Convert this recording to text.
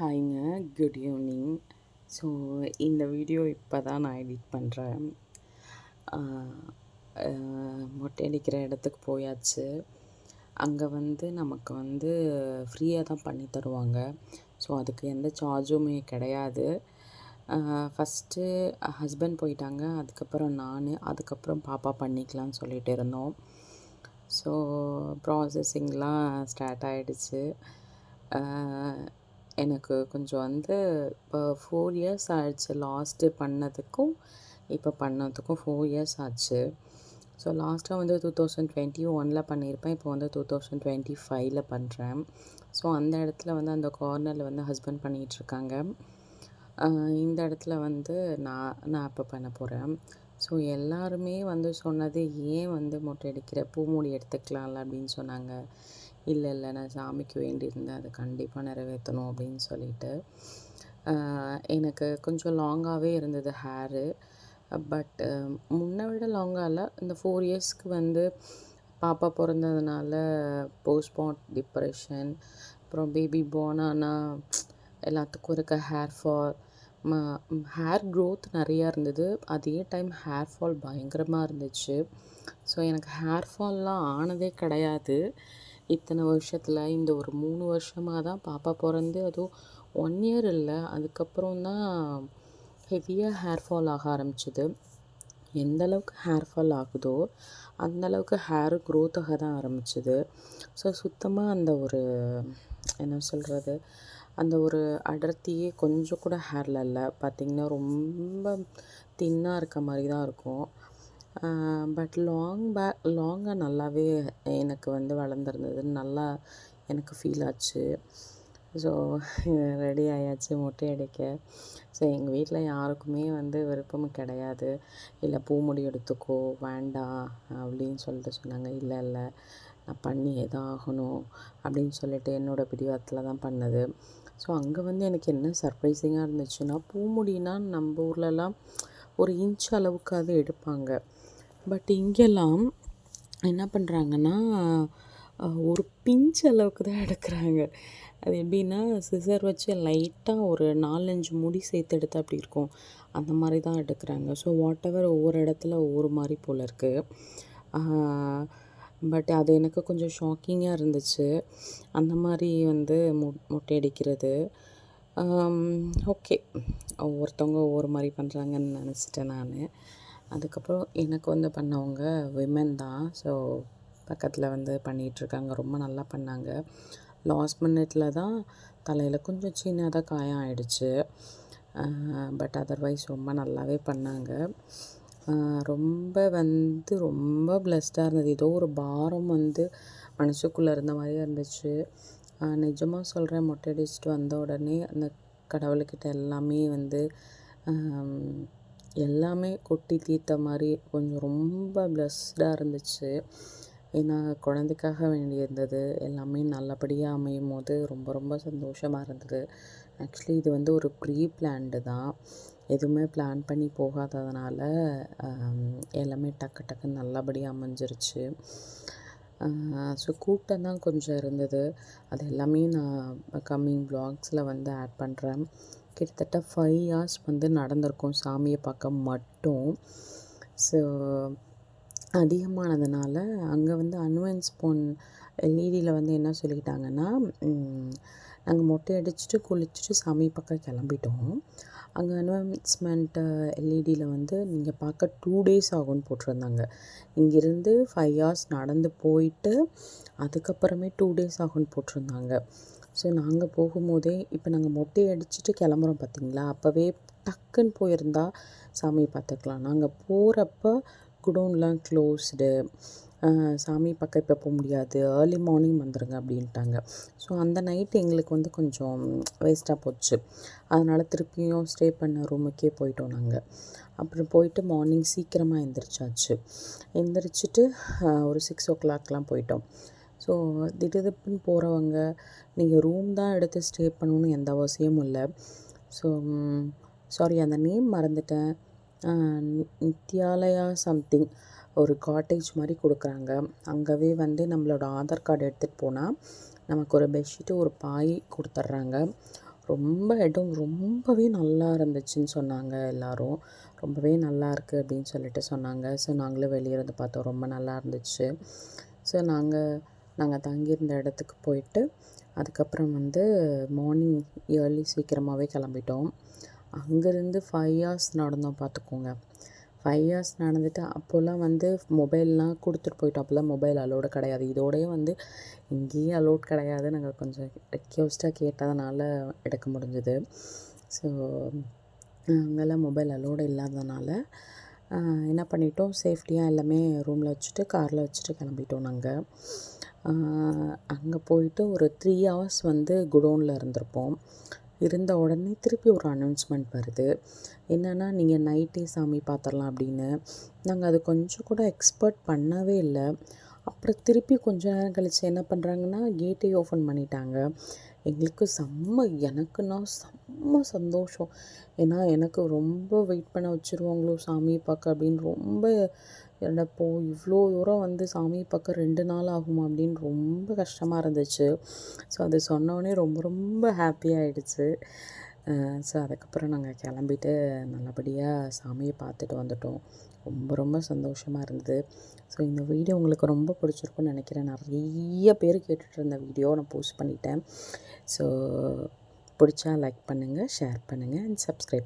ஹாய்ங்க, good evening. So இந்த video இப்போ தான் நான் எடிட் பண்ணுறேன். மொட்டை அடிக்கிற இடத்துக்கு போயாச்சு. அங்கே வந்து நமக்கு வந்து ஃப்ரீயாக தான் பண்ணி தருவாங்க. ஸோ அதுக்கு எந்த சார்ஜுமே கிடையாது. ஃபஸ்ட்டு ஹஸ்பண்ட் போயிட்டாங்க, அதுக்கப்புறம் நான், அதுக்கப்புறம் பாப்பா பண்ணிக்கலாம்னு சொல்லிட்டு இருந்தோம். ஸோ ப்ராசஸிங்லாம் ஸ்டார்ட் ஆகிடுச்சு. எனக்கு கொஞ்சம் வந்து இப்போ 4 இயர்ஸ் ஆயிடுச்சு. லாஸ்ட்டு பண்ணதுக்கும் இப்போ பண்ணதுக்கும் 4 இயர்ஸ் ஆச்சு. ஸோ லாஸ்ட்டாக வந்து 2021 பண்ணியிருப்பேன். இப்போ வந்து 2025 பண்ணுறேன். ஸோ அந்த இடத்துல வந்து அந்த கார்னரில் வந்து ஹஸ்பண்ட் பண்ணிகிட்ருக்காங்க. இந்த இடத்துல வந்து நான் இப்போ பண்ண போகிறேன். ஸோ எல்லாருமே வந்து சொன்னது, ஏன் வந்து மொட்டை அடிக்கிற, பூமுடி எடுத்துக்கலாம்ல அப்படின்னு சொன்னாங்க. இல்லை நான் சாமிக்கு வேண்டியிருந்தேன், அதை கண்டிப்பாக நிறைவேற்றணும் அப்படின்னு சொல்லிட்டு. எனக்கு கொஞ்சம் லாங்காகவே இருந்தது ஹேரு. பட் முன்னை விட லாங்காக இல்லை, இந்த 4 இயர்ஸ்க்கு வந்து பாப்பா பிறந்ததுனால போஸ்ட்மார்ட் டிப்ரெஷன், அப்புறம் பேபி பார்ன் ஆனால் எல்லாத்துக்கும் இருக்க ஹேர் ஃபால், ஹேர் க்ரோத் நிறையா இருந்தது. அதே டைம் ஹேர் ஃபால் பயங்கரமாக இருந்துச்சு. ஸோ எனக்கு ஹேர் ஃபால்லாம் ஆனதே கிடையாது இத்தனை வருஷத்தில். இந்த ஒரு 3 வருஷமாக தான் பாப்பா பிறந்து, அதுவும் 1 இயர் இல்லை, அதுக்கப்புறம் தான் ஹெவியாக ஹேர் ஃபால் ஆக ஆரம்பிச்சிது. எந்த அளவுக்கு ஹேர் ஃபால் ஆகுதோ அந்தளவுக்கு ஹேரு க்ரோத் ஆக தான் ஆரம்பிச்சிது. ஸோ சுத்தமாக அந்த ஒரு என்ன சொல்கிறது, அந்த ஒரு அடர்த்தியே கொஞ்சம் கூட ஹேரில் இல்லை. பார்த்திங்கன்னா ரொம்ப தின்னாக இருக்க மாதிரி தான் இருக்கும். பட் லாங்காக நல்லாவே எனக்கு வந்து வளர்ந்துருந்ததுன்னு நல்லா எனக்கு ஃபீல் ஆச்சு. ஸோ ரெடி ஆயாச்சு மொட்டை அடிக்க. ஸோ எங்கள் வீட்டில் யாருக்குமே வந்து விருப்பமும் கிடையாது. இல்லை பூமுடி எடுத்துக்கோ, வேண்டாம் அப்படின்னு சொல்லிட்டு சொன்னாங்க. இல்லை நான் பண்ணியே தான் ஆகணும் அப்படின்னு சொல்லிட்டு என்னோடய பிடிவாதத்தில் தான் பண்ணது. ஸோ அங்கே வந்து எனக்கு என்ன சர்ப்ரைசிங்காக இருந்துச்சுன்னா, பூமுடினா நம்ம ஊர்லலாம் ஒரு இன்ச் அளவுக்காவது எடுப்பாங்க. பட் இங்கெல்லாம் என்ன பண்ணுறாங்கன்னா, ஒரு பிஞ்ச் அளவுக்கு தான் எடுக்கிறாங்க. அது எப்படின்னா, சிசர் வச்சு லைட்டாக ஒரு 4-5 முடி சேர்த்து எடுத்தால் அப்படி இருக்கும், அந்த மாதிரி தான் எடுக்கிறாங்க. ஸோ வாட்டெவர் ஒவ்வொரு இடத்துல ஒவ்வொரு மாதிரி போல் இருக்குது. பட் அது எனக்கு கொஞ்சம் ஷாக்கிங்காக இருந்துச்சு, அந்த மாதிரி வந்து மொட்டை அடிக்கிறது. ஓகே, ஒவ்வொருத்தவங்க ஒவ்வொரு மாதிரி பண்ணுறாங்கன்னு நினச்சிட்டேன் நான். அதுக்கப்புறம் எனக்கு வந்து பண்ணவங்க விமென் தான். ஸோ பக்கத்தில் வந்து பண்ணிகிட்ருக்காங்க, ரொம்ப நல்லா பண்ணாங்க. லாஸ்ட் மினிட்ல தான் தலையில் கொஞ்சம் சின்னதாக காயம் ஆயிடுச்சு. பட் அதர்வைஸ் ரொம்ப நல்லாவே பண்ணாங்க. ரொம்ப பிளெஸ்டாக இருந்தது. ஏதோ ஒரு பாரம் வந்து மனசுக்குள்ளே இருந்த மாதிரியே இருந்துச்சு. நிஜமாக சொல்கிறேன், மொட்டை அடிச்சுட்டு வந்த உடனே அந்த கடவுள்கிட்ட எல்லாமே வந்து எல்லாமே கொட்டி தீர்த்த மாதிரி கொஞ்சம் ரொம்ப பிளெஸ்டாக இருந்துச்சு. ஏன்னா குழந்தைக்காக வேண்டியிருந்தது எல்லாமே நல்லபடியாக அமையும் போது ரொம்ப சந்தோஷமாக இருந்தது. ஆக்சுவலி இது வந்து ஒரு ப்ரீ பிளான்டு தான், எதுவுமே பிளான் பண்ணி போகாததுனால எல்லாமே டக்குன்னு நல்லபடியாக அமைஞ்சிருச்சு. ஸோ கூட்டம் தான் கொஞ்சம் இருந்தது. அது எல்லாமே நான் கம்மிங் வ்ளாக்ஸில் வந்து ஆட் பண்ணுறேன். கிட்டத்தட்ட 5 hours வந்து நடந்திருக்கோம் சாமியை பார்க்க மட்டும். ஸோ அதிகமானதுனால அங்கே வந்து அன்வென்ஸ்போன் எல்இடியில் வந்து என்ன சொல்லிக்கிட்டாங்கன்னா, நாங்கள் மொட்டை அடிச்சுட்டு குளிச்சுட்டு சாமி பக்கம் கிளம்பிட்டோம். அங்கே அனௌன்ஸ்மெண்ட்டு எல்இடியில் வந்து நீங்கள் பார்க்க 2 days ஆகும்னு போட்டிருந்தாங்க. இங்கேருந்து 5 hours நடந்து போயிட்டு அதுக்கப்புறமே 2 days ஆகும்னு போட்டிருந்தாங்க. ஸோ நாங்கள் போகும்போதே, இப்போ நாங்கள் மொட்டை அடிச்சுட்டு கிளம்புறோம் பார்த்திங்களா, அப்போவே டக்குன்னு போயிருந்தா சாமியை பார்த்துக்கலாம். நாங்கள் போகிறப்ப குடோன்லாம் க்ளோஸ்டு, சாமி பக்கம் இப்போ போக முடியாது, ஏர்லி மார்னிங் வந்துடுங்க அப்படின்ட்டாங்க. ஸோ அந்த நைட்டு எங்களுக்கு வந்து கொஞ்சம் வேஸ்ட்டாக போச்சு. அதனால் திருப்பியும் ஸ்டே பண்ண ரூமுக்கே போயிட்டோம் நாங்கள். அப்புறம் போயிட்டு மார்னிங் சீக்கிரமாக எந்திரிச்சிட்டு ஒரு 6 o'clockலாம் போயிட்டோம். ஸோ திடுதிப்புன்னு போகிறவங்க, நீங்கள் ரூம் தான் எடுத்து ஸ்டே பண்ணணுன்னு எந்த அவசியமும் இல்லை. ஸோ சாரி, அந்த நேம் மறந்துட்டேன். நித்யாலயா சம்திங் ஒரு காட்டேஜ் மாதிரி கொடுக்குறாங்க. அங்கேவே வந்து நம்மளோட ஆதார் கார்டு எடுத்துகிட்டு போனால் நமக்கு ஒரு பெட்ஷீட்டு ஒரு பாய் கொடுத்துட்றாங்க. இடம் ரொம்பவே நல்லா இருந்துச்சுன்னு சொன்னாங்க எல்லோரும். ரொம்பவே நல்லாயிருக்கு அப்படின்னு சொல்லிட்டு சொன்னாங்க. ஸோ நாங்களும் வெளியே இருந்து பார்த்தோம். ரொம்ப நல்லா இருந்துச்சு. ஸோ நாங்கள் தங்கியிருந்த இடத்துக்கு போயிட்டு அதுக்கப்புறம் வந்து மார்னிங் ஏர்லி சீக்கிரமாகவே கிளம்பிட்டோம். அங்கேருந்து 5 ஹார்ஸ் நடந்தோம் பார்த்துக்கோங்க. 5 ஹார்ஸ் நடந்துட்டு அப்போல்லாம் வந்து மொபைல்லாம் கொடுத்துட்டு போயிட்டோம். அப்போல்லாம் மொபைல் அலோடு கிடையாது. இதோடயே வந்து இங்கேயும் அலோட் கிடையாது. நாங்கள் கொஞ்சம் ரெக்வஸ்ட்டாக கேட்டதுனால எடுக்க முடிஞ்சுது. ஸோ அங்கெல்லாம் மொபைல் அலோடு இல்லாததுனால என்ன பண்ணிட்டோம், சேஃப்டியாக எல்லாமே ரூமில் வச்சுட்டு காரில் வச்சுட்டு கிளம்பிட்டோம் நாங்கள். அங்கே போயிட்டு ஒரு 3 ஹவர்ஸ் வந்து குடோனில் இருந்திருப்போம். இருந்த உடனே திருப்பி ஒரு அனௌன்ஸ்மெண்ட் வருது. என்னென்னா, நீங்கள் நைட்டே சாமி பார்த்துடலாம் அப்படின்னு. நாங்கள் அது கொஞ்சம் கூட எக்ஸ்பெக்ட் பண்ணவே இல்லை. அப்புறம் திருப்பி கொஞ்ச நேரம் கழித்து என்ன பண்ணுறாங்கன்னா, கேட்டே ஓப்பன் பண்ணிட்டாங்க. எங்களுக்கு எனக்குன்னா செம்ம சந்தோஷம். ஏன்னா எனக்கு ரொம்ப வெயிட் பண்ண வச்சுருவாங்களோ சாமியை பார்க்க அப்படின்னு ரொம்ப என்னப்போ இவ்வளோ தூரம் வந்து சாமியை பார்க்க 2 நாள் ஆகுமா அப்படின்னு ரொம்ப கஷ்டமாக இருந்துச்சு. ஸோ அது சொன்னோடனே ரொம்ப ரொம்ப ஹாப்பியாகிடுச்சு. ஸோ அதுக்கப்புறம் நாங்கள் கிளம்பிட்டு நல்லபடியாக சாமியை பார்த்துட்டு வந்துட்டோம். ரொம்ப ரொம்ப சந்தோஷமாக இருந்தது. ஸோ இந்த வீடியோ உங்களுக்கு ரொம்ப பிடிச்சிருக்குன்னு நினைக்கிறேன். நிறைய பேர் கேட்டுட்டு இருந்த வீடியோ நான் போஸ்ட் பண்ணிட்டேன். ஸோ பிடிச்சா லைக் பண்ணுங்கள், ஷேர் பண்ணுங்கள் அண்ட் சப்ஸ்கிரைப்